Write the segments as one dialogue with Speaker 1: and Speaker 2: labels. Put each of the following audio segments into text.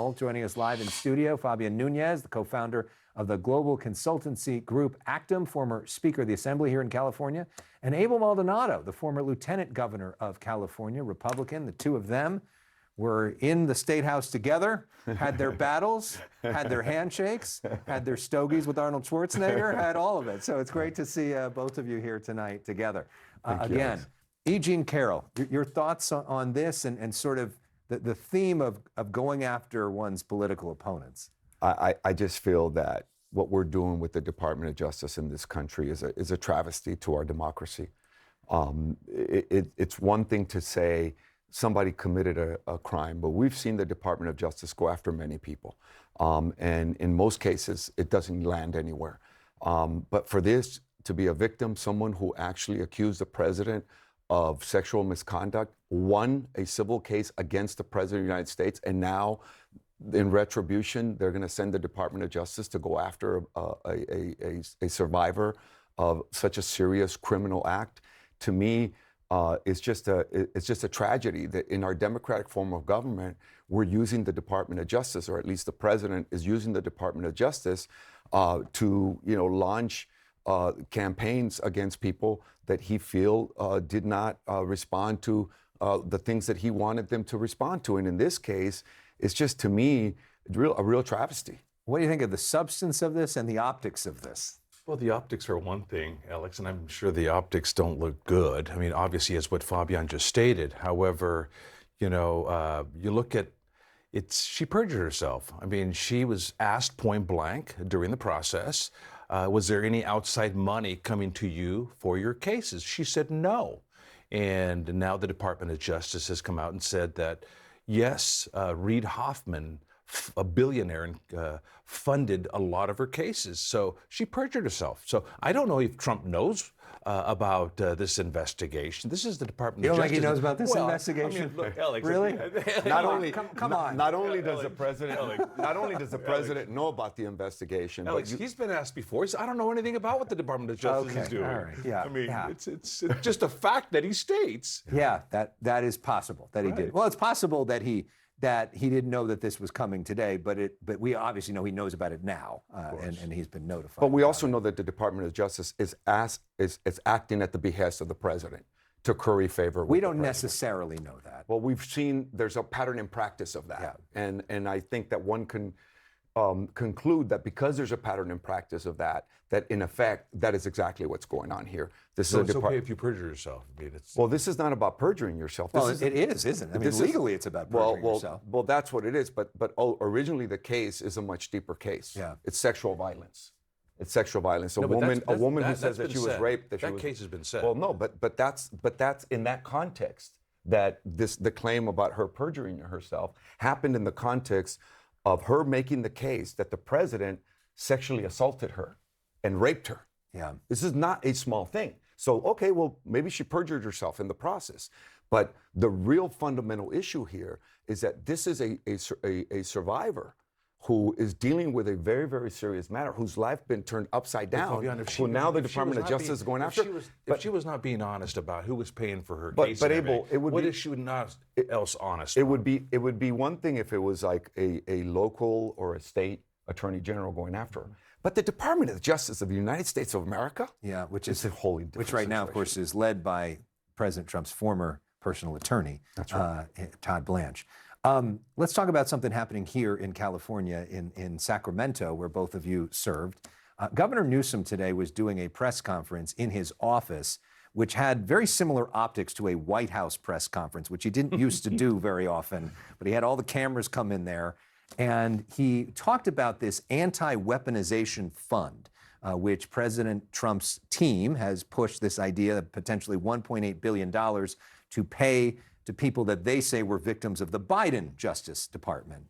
Speaker 1: Carroll. Joining us live in studio, Fabian Nunez, the co-founder of the global consultancy group Actum, former Speaker of the Assembly here in California, and Abel Maldonado, the former Lieutenant Governor of California, Republican. The two of them were in the State House together, had their battles, had their handshakes, had their stogies with Arnold Schwarzenegger, had all of it. So it's great to see both of you here tonight together. Again, E. Jean Carroll, your thoughts on this and sort of the theme of going after one's political opponents.
Speaker 2: I just feel that what we're doing with the Department of Justice in this country is a travesty to our democracy. It's one thing to say somebody committed a crime, but we've seen the Department of Justice go after many people. And in most cases, it doesn't land anywhere. But for this to be a victim, someone who actually accused the president of sexual misconduct, won a civil case against the President of the United States, and now in retribution, they're going to send the Department of Justice to go after a survivor of such a serious criminal act. To me, it's just a tragedy that in our democratic form of government, we're using the Department of Justice, or at least the president is using the Department of Justice to launch campaigns against people that he feel did not respond to the things that he wanted them to respond to. And in this case, it's just, to me, a real travesty.
Speaker 1: What do you think of the substance of this and the optics of this?
Speaker 3: Well, the optics are one thing, Alex, and I'm sure the optics don't look good. I mean, obviously, as what Fabian just stated. However, you look at she perjured herself. I mean, she was asked point blank during the process, was there any outside money coming to you for your cases? She said no. And now the Department of Justice has come out and said that, yes, Reid Hoffman, a billionaire, funded a lot of her cases. So she perjured herself. So I don't know if Trump knows about this investigation. This is the Department of Justice.
Speaker 1: You don't think he knows about this investigation?
Speaker 3: I mean, look, Alex,
Speaker 1: really?
Speaker 2: Come on. Not only does the president know about the investigation,
Speaker 3: Alex,
Speaker 2: but
Speaker 3: he's been asked before. He said, I don't know anything about what the Department of Justice is doing.
Speaker 1: All right. Yeah.
Speaker 3: I mean, it's just a fact that he states.
Speaker 1: Yeah, that is possible that he did. Well, it's possible that he didn't know that this was coming today, but we obviously know he knows about it now, and he's been notified.
Speaker 2: But we also know that the Department of Justice is acting at the behest of the president to curry favor with
Speaker 1: We don't necessarily know that.
Speaker 2: Well, we've seen there's a pattern in practice of that, and I think that one can conclude that because there's a pattern in practice of that in effect, that is exactly what's going on here. This
Speaker 3: So
Speaker 2: is
Speaker 3: it's okay if you perjure yourself. I mean,
Speaker 2: well, this is not about perjuring yourself.
Speaker 1: Well, it is, isn't it? I mean, legally it's about perjuring yourself.
Speaker 2: Well, that's what it is. But originally the case is a much deeper case.
Speaker 1: Yeah.
Speaker 2: It's sexual violence. It's sexual violence. A
Speaker 3: No,
Speaker 2: woman who says that she was raped.
Speaker 3: That case has been said.
Speaker 2: Well, no, but that's in that context that the claim about her perjuring herself happened in the context of her making the case that the president sexually assaulted her and raped her.
Speaker 1: Yeah.
Speaker 2: This is not a small thing. So, okay, well, maybe she perjured herself in the process. But the real fundamental issue here is that this is a survivor who is dealing with a very, very serious matter, whose life been turned upside down, who now the Department of Justice is going after.
Speaker 3: If she was not being honest about who was paying for her case,
Speaker 2: but Abel,
Speaker 3: what is she not else honest?
Speaker 2: It would be one thing if it was like a local or a state attorney general going after her. But the Department of Justice of the United States of America,
Speaker 1: which
Speaker 2: is a wholly different
Speaker 1: which right now, of
Speaker 2: situation.
Speaker 1: course, is led by President Trump's former personal attorney,
Speaker 2: That's right.
Speaker 1: Todd Blanche. Let's talk about something happening here in California, in Sacramento, where both of you served. Governor Newsom today was doing a press conference in his office, which had very similar optics to a White House press conference, which he didn't used to do very often, but he had all the cameras come in there. And he talked about this anti-weaponization fund, which President Trump's team has pushed this idea of potentially $1.8 billion to pay to people that they say were victims of the Biden Justice Department.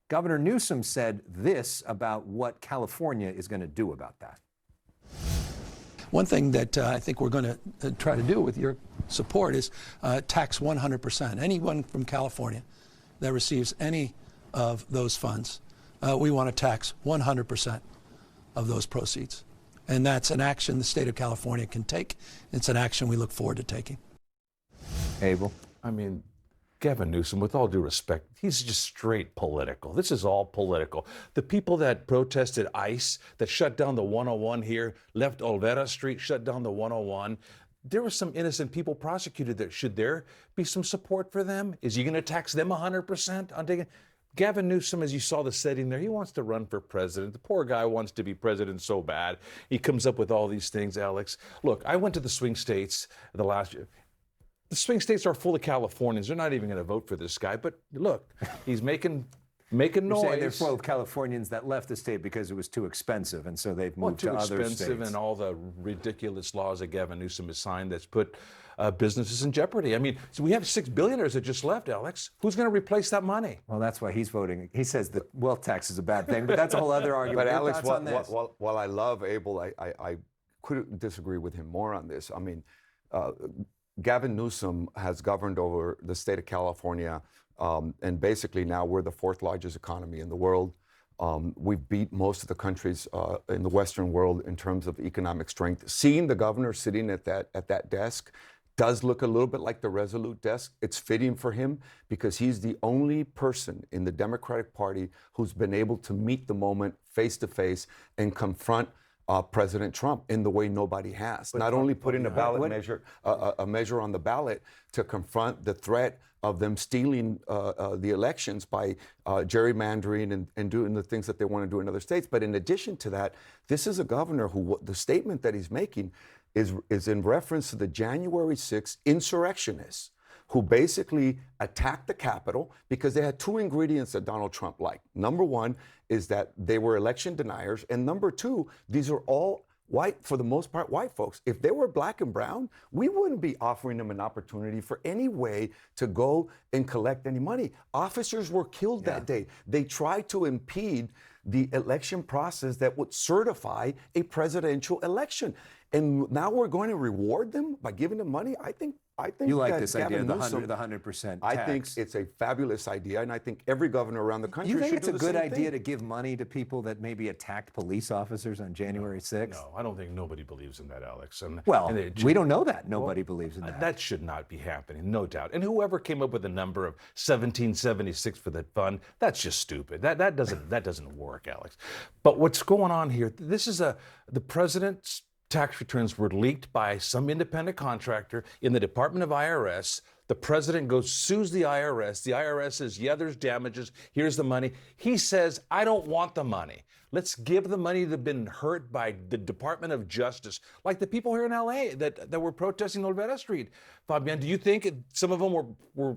Speaker 1: Governor Newsom said this about what California is going to do about that.
Speaker 4: One thing that I think we're going to try to do with your support is tax 100%. Anyone from California that receives any of those funds, we want to tax 100% of those proceeds. And that's an action the state of California can take. It's an action we look forward to taking.
Speaker 1: Abel?
Speaker 3: I mean, Gavin Newsom, with all due respect, he's just straight political. This is all political. The people that protested ICE, that shut down the 101 here, left Olvera Street, shut down the 101, there were some innocent people prosecuted there. Should there be some support for them? Is he going to tax them 100% on taking? Gavin Newsom, as you saw the setting there, he wants to run for president. The poor guy wants to be president so bad. He comes up with all these things, Alex. Look, I went to the swing states the last year. The swing states are full of Californians. They're not even going to vote for this guy. But look, he's making noise.
Speaker 1: You're saying they're full of Californians that left the state because it was too expensive, and so they've moved to other states.
Speaker 3: Too expensive, and all the ridiculous laws that Gavin Newsom has signed that's put businesses in jeopardy. I mean, so we have 6 billionaires that just left, Alex. Who's going to replace that money?
Speaker 1: Well, that's why he's voting. He says the wealth tax is a bad thing, but that's a whole other argument.
Speaker 2: But
Speaker 1: Your
Speaker 2: Alex,
Speaker 1: thoughts on this?
Speaker 2: while I love Abel, I couldn't disagree with him more on this. I mean, Gavin Newsom has governed over the state of California, and basically now we're the 4th largest economy in the world. We've beat most of the countries in the Western world in terms of economic strength. Seeing the governor sitting at that desk does look a little bit like the Resolute desk. It's fitting for him because he's the only person in the Democratic Party who's been able to meet the moment face to face and confront President Trump in the way nobody has. Not only putting a ballot measure, a measure on the ballot to confront the threat of them stealing the elections by gerrymandering and doing the things that they want to do in other states. But in addition to that, this is a governor who, the statement that he's making is in reference to the January 6th insurrectionists who basically attacked the Capitol because they had 2 ingredients that Donald Trump liked. Number 1 is that they were election deniers. And number 2, these are all white, for the most part, white folks. If they were black and brown, we wouldn't be offering them an opportunity for any way to go and collect any money. Officers were killed that day. They tried to impede the election process that would certify a presidential election. And now we're going to reward them by giving them money? I think
Speaker 1: you like
Speaker 2: that
Speaker 1: this idea of the 100% tax.
Speaker 2: I think it's a fabulous idea, and I think every governor around the country
Speaker 1: You think
Speaker 2: should
Speaker 1: it's
Speaker 2: do
Speaker 1: a
Speaker 2: the
Speaker 1: good
Speaker 2: same
Speaker 1: idea
Speaker 2: thing.
Speaker 1: to give money to people that maybe attacked police officers on January 6th?
Speaker 3: No, I don't think nobody believes in that, Alex.
Speaker 1: Well,
Speaker 3: and
Speaker 1: we don't know that. Nobody believes in that.
Speaker 3: That should not be happening, no doubt. And whoever came up with the number of 1776 for that fund, that's just stupid. That doesn't work, Alex. But what's going on here? This is the president's tax returns were leaked by some independent contractor in the Department of IRS. The president goes, sues the IRS. The IRS says, yeah, there's damages. Here's the money. He says, I don't want the money. Let's give the money that have been hurt by the Department of Justice, like the people here in LA that were protesting Olvera Street. Fabian, do you think some of them were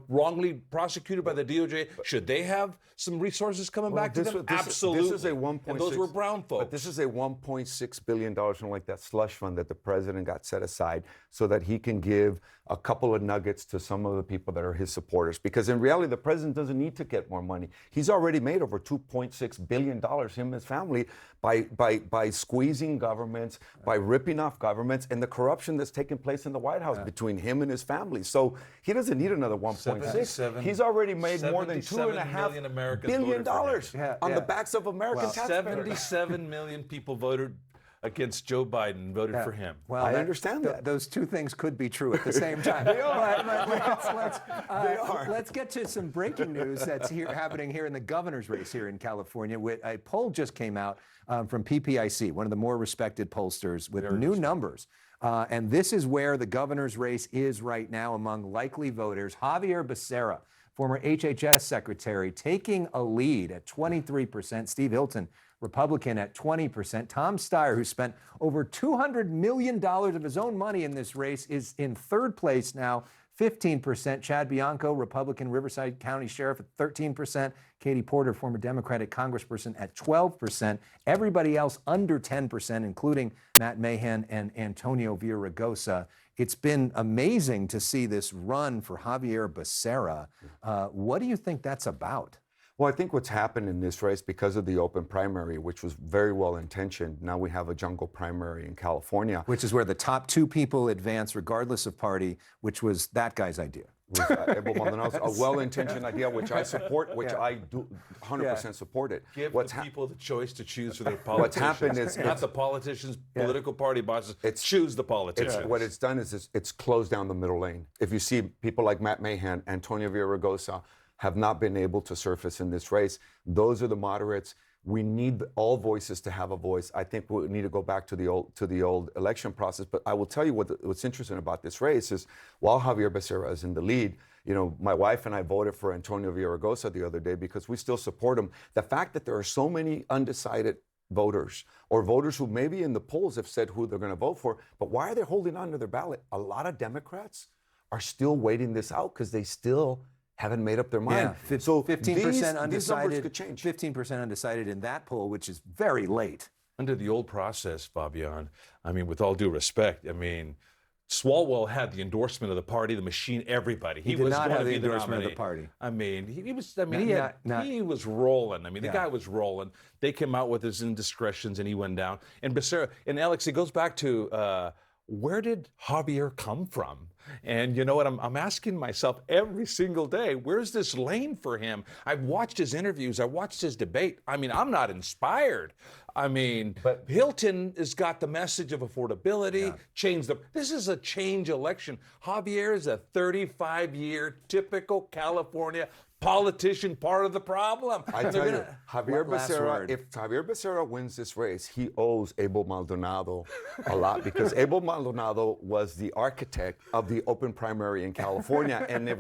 Speaker 3: wrongly prosecuted by the DOJ? Should they have some resources coming back to them? Absolutely.
Speaker 2: This is a 1.6.
Speaker 3: And those were brown folks.
Speaker 2: But this is a $1.6 billion, something like that, slush fund that the president got set aside so that he can give a couple of nuggets to some of the people that are his supporters. Because in reality, the president doesn't need to get more money. He's already made over $2.6 billion, him and his family, by squeezing governments, by ripping off governments, and the corruption that's taking place in the White House between him and his family. So he doesn't need another 1.6. He's already made more than $2.5 billion on the backs of American taxpayers.
Speaker 3: 77 million people voted against Joe Biden, voted for him.
Speaker 1: Well,
Speaker 2: I understand that.
Speaker 1: Those two things could be true at the same time.
Speaker 2: They are.
Speaker 1: They are. Let's get to some breaking news that's happening here in the governor's race here in California. A poll just came out from PPIC, one of the more respected pollsters, with new numbers. And this is where the governor's race is right now among likely voters. Javier Becerra, former HHS secretary, taking a lead at 23%. Steve Hilton, Republican, at 20%. Tom Steyer, who spent over $200 million of his own money in this race, is in 3rd place now, 15%. Chad Bianco, Republican, Riverside County Sheriff, at 13%. Katie Porter, former Democratic congressperson, at 12%. Everybody else under 10%, including Matt Mahan and Antonio Villaraigosa. It's been amazing to see this run for Javier Becerra. What do you think that's about?
Speaker 2: Well, I think what's happened in this race, because of the open primary, which was very well intentioned, now we have a jungle primary in California.
Speaker 1: Which is where the top two people advance regardless of party, which was that guy's idea.
Speaker 2: With Abel Maldonado, a well-intentioned idea, which I support, which I do 100% support it.
Speaker 3: Give
Speaker 2: What's
Speaker 3: the people the choice to choose for their politicians.
Speaker 2: What's happened is
Speaker 3: not the politicians, political party bosses. Choose the politicians.
Speaker 2: What it's done is it's closed down the middle lane. If you see people like Matt Mahan, Antonio Villaraigosa, have not been able to surface in this race. Those are the moderates. We need all voices to have a voice. I think we need to go back to the old election process. But I will tell you what's interesting about this race is, while Javier Becerra is in the lead, you know, my wife and I voted for Antonio Villaraigosa the other day because we still support him. The fact that there are so many undecided voters, or voters who maybe in the polls have said who they're going to vote for, but why are they holding on to their ballot? A lot of Democrats are still waiting this out because they still haven't made up their mind.
Speaker 1: Yeah,
Speaker 2: so
Speaker 1: 15% undecided.
Speaker 2: These numbers could change.
Speaker 1: 15% undecided in that poll, which is very late.
Speaker 3: Under the old process, Fabian, I mean, with all due respect, I mean, Swalwell had the endorsement of the party, the machine, everybody.
Speaker 1: He did not have the endorsement of the party.
Speaker 3: I mean, he was. I mean, he was rolling. I mean, the guy was rolling. They came out with his indiscretions, and he went down. And Becerra and Alex, it goes back to where did Javier come from? And you know what? I'm asking myself every single day, where's this lane for him? I've watched his interviews. I watched his debate. I mean, I'm not inspired. I mean, but Hilton has got the message of affordability, this is a change election. Javier is a 35-year typical California politician, part of the problem.
Speaker 2: I tell you, Javier Becerra, if Javier Becerra wins this race, he owes Abel Maldonado a lot, because Abel Maldonado was the architect of the open primary in California. And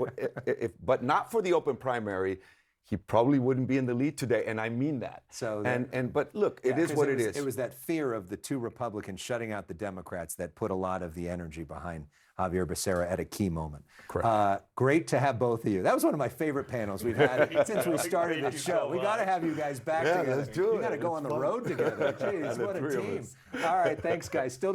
Speaker 2: but not for the open primary, he probably wouldn't be in the lead today, and I mean that.
Speaker 1: So
Speaker 2: but look, it is what it is.
Speaker 1: It was that fear of the two Republicans shutting out the Democrats that put a lot of the energy behind Javier Becerra at a key moment.
Speaker 2: Correct.
Speaker 1: Great to have both of you. That was one of my favorite panels we've had since we started this show. We got to have you guys back together.
Speaker 2: Let's do it.
Speaker 1: We got to go on the road together. Jeez, what a team. All right, thanks, guys. Still to